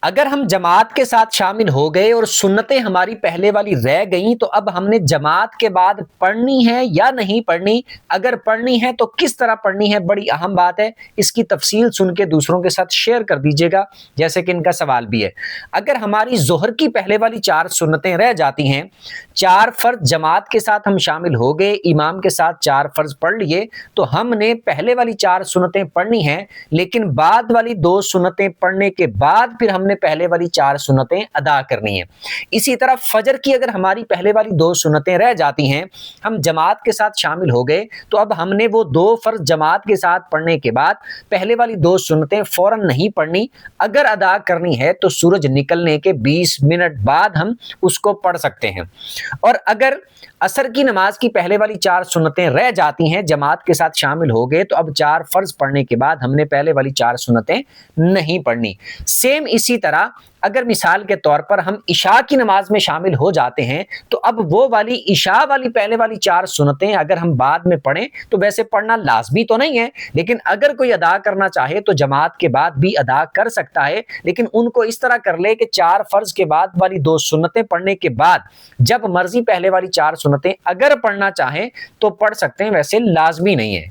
اگر ہم جماعت کے ساتھ شامل ہو گئے اور سنتیں ہماری پہلے والی رہ گئیں تو اب ہم نے جماعت کے بعد پڑھنی ہے یا نہیں پڑھنی؟ اگر پڑھنی ہے تو کس طرح پڑھنی ہے؟ بڑی اہم بات ہے، اس کی تفصیل سن کے دوسروں کے ساتھ شیئر کر دیجیے گا، جیسے کہ ان کا سوال بھی ہے۔ اگر ہماری ظہر کی پہلے والی 4 سنتیں رہ جاتی ہیں، 4 فرض جماعت کے ساتھ ہم شامل ہو گئے، امام کے ساتھ 4 فرض پڑھ لیے، تو ہم نے پہلے والی 4 سنتیں پڑھنی ہیں، لیکن بعد والی 2 سنتیں پڑھنے کے بعد پھر ہم نے پہلے والی 4 سنتیں ادا کرنی ہیں۔ اسی طرح فجر کی اگر ہماری پہلے والی 2 سنتیں رہ جاتی ہیں، ہم جماعت کے ساتھ شامل ہو گئے، تو اب ہم نے وہ 2 فرض جماعت کے ساتھ پڑھنے کے بعد پہلے والی 2 سنتیں فوراً نہیں پڑھنی، اگر ادا کرنی ہے تو سورج نکلنے کے 20 منٹ بعد ہم اس کو پڑھ سکتے ہیں۔ اور اگر عصر کی نماز کی پہلے والی 4 سنتیں رہ جاتی ہیں، جماعت کے ساتھ شامل ہو گئے، تو اب 4 فرض پڑھنے کے بعد ہم نے پہلے والی 4 سنتیں نہیں پڑھنی۔ سیم اسی طرح اگر مثال کے طور پر ہم عشاء کی نماز میں شامل ہو جاتے ہیں، تو اب وہ والی عشاء والی پہلے والی 4 سنتیں اگر ہم بعد میں پڑھیں تو ویسے پڑھنا لازمی تو نہیں ہے، لیکن اگر کوئی ادا کرنا چاہے تو جماعت کے بعد بھی ادا کر سکتا ہے، لیکن ان کو اس طرح کر لے کہ 4 فرض کے بعد والی 2 سنتیں پڑھنے کے بعد جب مرضی پہلے والی 4 سنتیں اگر پڑھنا چاہیں تو پڑھ سکتے ہیں، ویسے لازمی نہیں ہے۔